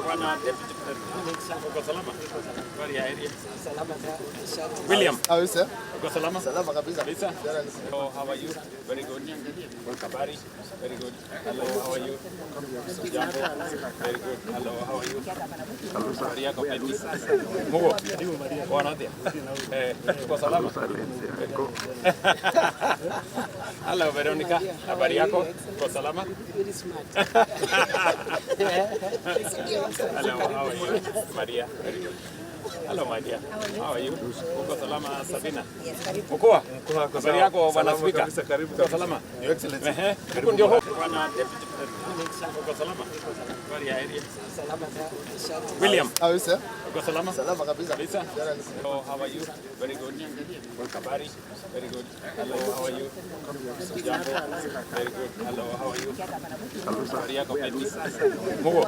Bwana Deputy Uko salama? Habari ya area? Salama. William. How are you, sir? Uko salama? Salama kabisa. So how are you? Very good. Habari? Very good. Hello, how are you? Jambo. Very good. Hello, how are you? Habari yako Peti? Mungu. Bwana Adia. Uko salama? Hello, Veronica. Habari yako? Uko salama? Very smart. Hello, how are you? Maria. Very good. Hello, my dear. How are you? Uko salama, Sabina? Yes, karibu. Uko? Habari yako Bwana Spika? Uko salama? Your Excellency. Huko ndio huko. Bwana Deputy Uko salama? Habari ya area? Salama. William. How are you, sir? Uko salama? Salama kabisa. So how are you? Very good. Habari? Very good. Hello, how are you? Jambo. Very good. Hello, how are you? Habari yako Peti? Mungu.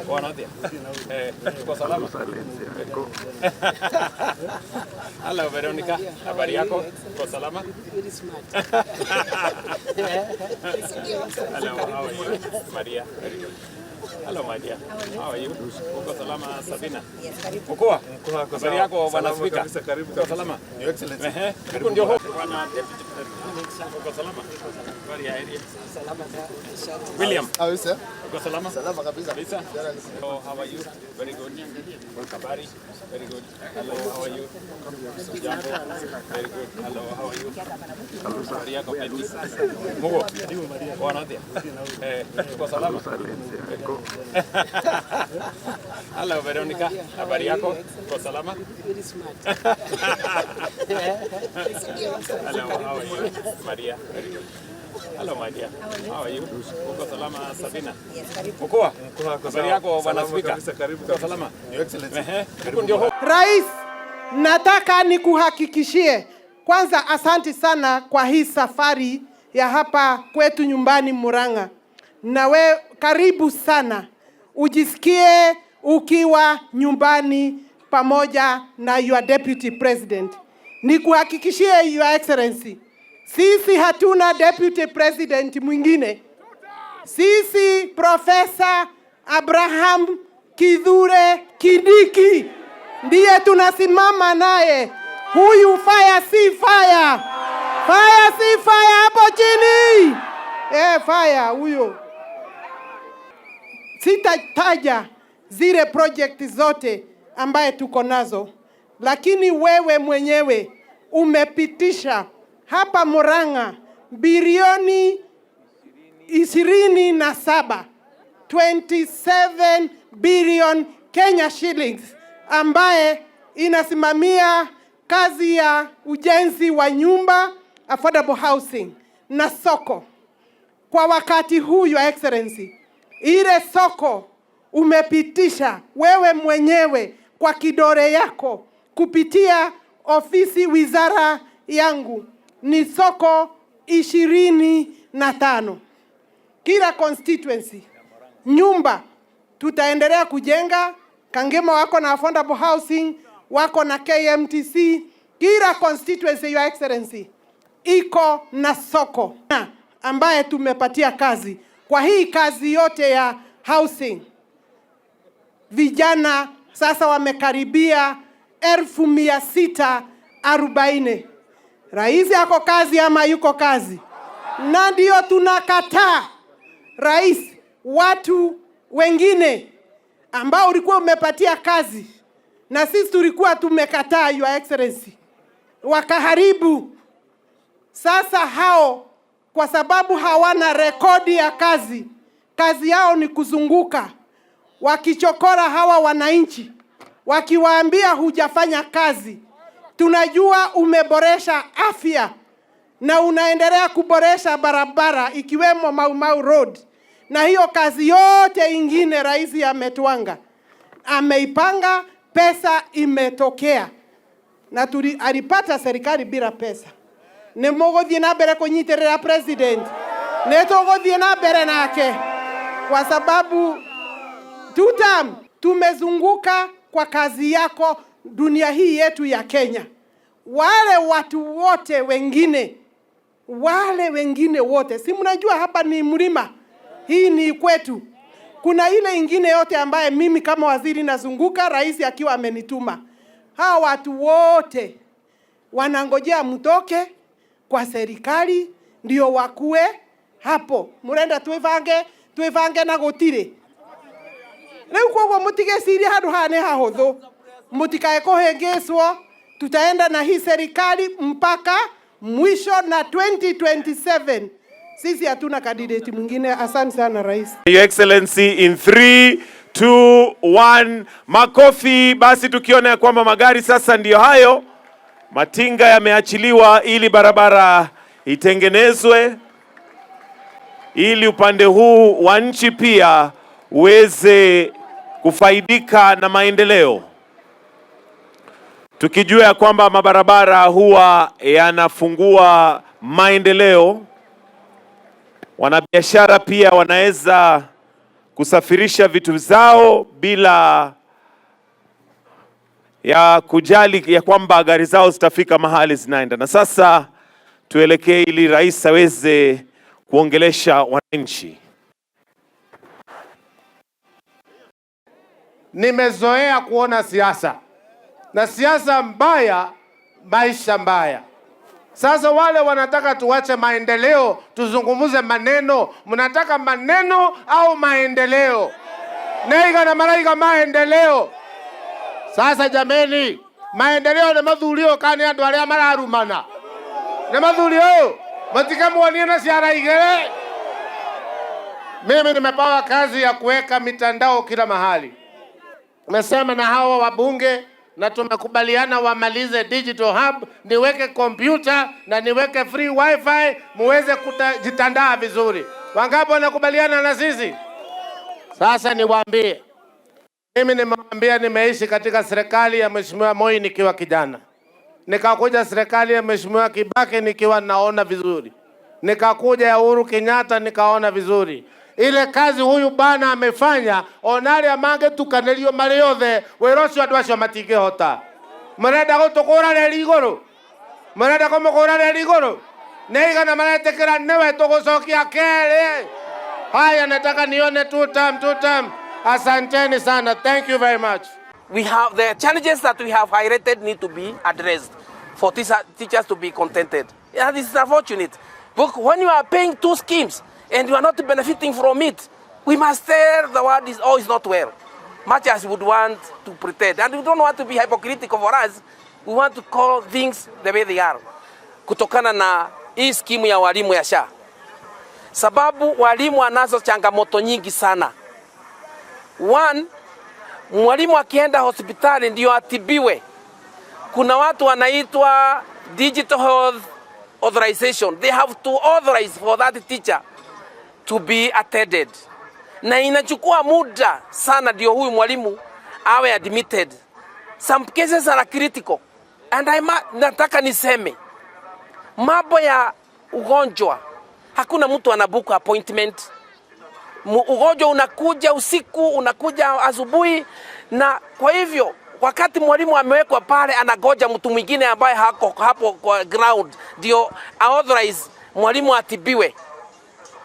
Bwana Adia. Uko salama? Hello, Veronica. Habari yako? Uko salama? Very smart. Hello, how are you? Maria. Very good. Hello, my dear. How are you? Uko salama, Sabina? Yes, karibu. Uko? Habari yako Bwana Spika? Uko salama? Your Excellency. Huko ndio huko. Bwana Deputy Uko salama? Habari ya area? Salama. William. How are you, sir? Uko salama? Salama kabisa. So how are you? Very good. Habari? Very good. Hello, how are you? Jambo. Very good. Hello, how are you? Habari yako Peti? Mungu. Bwana Adia. Uko salama? Hello, Veronica. Habari yako? Uko salama? Very smart. Hello, how are you? Maria. Very good. Hello, my dear. How are you? Uko salama, Sabina? Yes, karibu. Uko? Habari yako Bwana Spika? Uko salama? Your Excellency. Huko ndio huko. Rais, nataka nikuhakikishie kwanza, asanti sana kwa hii safari ya hapa kwetu nyumbani Murang'a. Na we karibu sana, ujisikie ukiwa nyumbani pamoja na your deputy president. Nikuhakikishie your excellency, sisi hatuna deputy president mwingine. Sisi Profesa Abraham Kithure Kindiki ndiye tunasimama naye. Huyu fire si fire. Fire si fire hapo chini. Fire huyo. Sitataja zile project zote ambaye tuko nazo, lakini wewe mwenyewe umepitisha hapa Murang'a bilioni 27, 27 billion Kenya shillings, ambaye inasimamia kazi ya ujenzi wa nyumba, affordable housing na soko. Kwa wakati huu, your excellency, ile soko umepitisha wewe mwenyewe kwa kidole yako kupitia ofisi wizara yangu, ni soko 25. Kila constituency nyumba tutaendelea kujenga. Kangema wako na affordable housing, wako na KMTC. Kila constituency, your excellency, iko na soko ambaye tumepatia kazi. Kwa hii kazi yote ya housing, vijana sasa wamekaribia 1640. Rais yako kazi ama yuko kazi? Na ndio tunakataa rais, watu wengine ambao ulikuwa umepatia kazi na sisi tulikuwa tumekataa, your excellency, wakaharibu. Sasa hao kwa sababu hawana rekodi ya kazi, kazi yao ni kuzunguka wakichokora hawa wananchi, wakiwaambia hujafanya kazi. Tunajua umeboresha afya na unaendelea kuboresha barabara ikiwemo Mau Mau Road, na hiyo kazi yote ingine rais ametwanga, ameipanga, pesa imetokea, na alipata serikali bila pesa. Nemogothie na mbere kunyiterera president, netogothie na mbere nake, kwa sababu tumezunguka kwa kazi yako dunia hii yetu ya Kenya. Wale watu wote wengine, si mnajua hapa ni mlima, hii ni kwetu. Kuna ile ingine yote ambaye mimi kama waziri nazunguka, rais akiwa amenituma. Hawa watu wote wanangojea mtoke kwa serikali ndio wakue hapo. Murenda tuivange na gutire. Leo kwa mutige siri hadu hane hahodho. Mutikae kuhengeswo, tutaenda na hii serikali mpaka mwisho na 2027. Sisi hatuna candidate mwingine. Asante sana rais. Your Excellency, in 3, 2, 1 makofi. Basi tukiona kwamba magari sasa ndiyo hayo, matinga yameachiliwa ili barabara itengenezwe, ili upande huu wa nchi pia uweze kufaidika na maendeleo, tukijua ya kwamba mabarabara huwa yanafungua maendeleo. Wanabiashara pia wanaweza kusafirisha vitu zao bila ya kujali ya kwamba gari zao zitafika mahali zinaenda. Na sasa tuelekee ili rais aweze kuongelesha wananchi. Nimezoea kuona siasa, na siasa mbaya, maisha mbaya. Sasa wale wanataka tuwache maendeleo, tuzungumuze maneno. Mnataka maneno au maendeleo? Neiga na maraiga maendeleo. Sasa jameni, maendeleo ni mathulio kani andu aria mararumana. Ni mathulio. Matikamuonie na siara igere. Mimi nimepewa kazi ya kuweka mitandao kila mahali. Nimesema na hawa wabunge na tumekubaliana wamalize digital hub, niweke computer na niweke free wifi, muweze kujitandaa vizuri. Wangapi wanakubaliana na sisi? Sasa niwaambie, mimi nimewambia nimeishi katika serikali ya Mheshimiwa Moi nikiwa kijana. Nikakuja serikali ya Mheshimiwa Kibaki nikiwa naona vizuri. Nikakuja ya Uhuru Kenyatta nikaona vizuri. Ile kazi huyu bana amefanya, onari amange tukanelio mariothe, werocio andu acio matingihota. Murenda gutukura reri iguru? Murenda kumukura reri iguru? Neigana maretekera newe tugucokia keri. Haya, nataka nione two term. Asanteni sana. Thank you very much. We have the challenges that we have highlighted need to be addressed for teachers to be contented. Yeah, this is unfortunate. But when you are paying 2 schemes and you are not benefiting from it, we must tell the word is all is not well. Much as we would want to pretend. And we don't want to be hypocritical for us. We want to call things the way they are. Kutokana na hii skimu ya walimu ya SHA. Sababu walimu wanazo changamoto nyingi sana. One, mwalimu akienda hospitali ndio atibiwe. Kuna watu wanaitwa digital health authorization. They have to authorize for that teacher to be attended. Na inachukua muda sana ndio huyu mwalimu awe admitted. Some cases are critical. And nataka niseme, mambo ya ugonjwa, hakuna mtu anabuku appointment. Ugonjwa unakuja usiku, unakuja asubuhi, na kwa hivyo wakati mwalimu amewekwa pale anagoja mtu mwingine ambaye hapo kwa ground ndio authorize mwalimu atibiwe.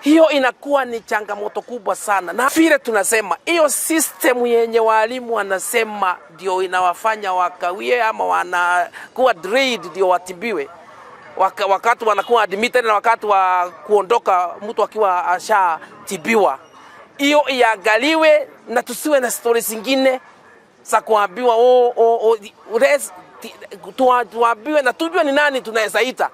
Hiyo inakuwa ni changamoto kubwa sana. Na vile tunasema, hiyo system yenye walimu wanasema ndio inawafanya wakawie ama wanakuwa delayed ndio watibiwe. Wakati wanakuwa admitted na wakati wa kuondoka mtu akiwa ashatibiwa. Hiyo iangaliwe na tusiwe na stories zingine za kuambiwa tuambiwe na tujue ni nani tunaweza ita.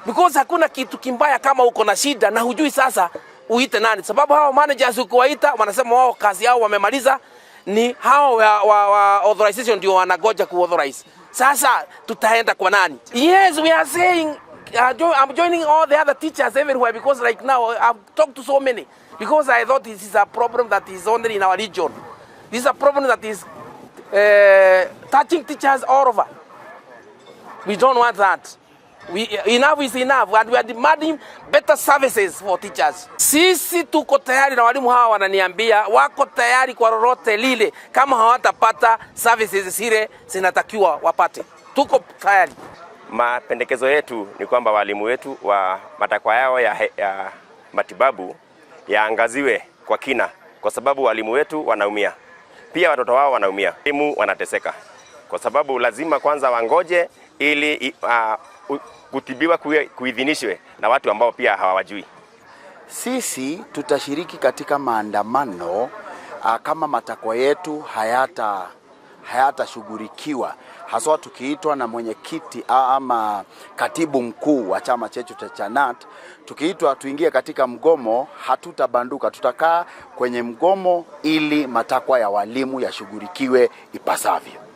Because hakuna kitu kimbaya kama uko na shida na hujui sasa uite nani. Sababu hao managers ukiwaita wanasema wao kazi yao wamemaliza, ni hao wa authorization ndio wanagoja ku-authorize. Sasa tutaenda kwa nani? Yes, we are saying I'm joining all the other teachers everywhere because like now I've talked to so many because I thought this is a problem that is only in our region. This is a problem that is touching teachers all over. We don't want that. Enough is enough, and we are demanding better services for teachers. Sisi tuko tayari na walimu hawa wananiambia wako tayari kwa lolote lile kama hawatapata services zile zinatakiwa wapate. Tuko tayari. Mapendekezo yetu ni kwamba walimu wetu wa matakwa yao ya matibabu yaangaziwe kwa kina kwa sababu walimu wetu wanaumia, pia watoto wao wanaumia, walimu wanateseka, kwa sababu lazima kwanza wangoje ili kutibiwa kuidhinishwe na watu ambao pia hawajui. Sisi tutashiriki katika maandamano kama matakwa yetu hayatashughulikiwa, haswa tukiitwa na mwenyekiti ama katibu mkuu wa chama chetu cha KNUT, tukiitwa tuingie katika mgomo, hatutabanduka, tutakaa kwenye mgomo ili matakwa ya walimu yashughulikiwe ipasavyo.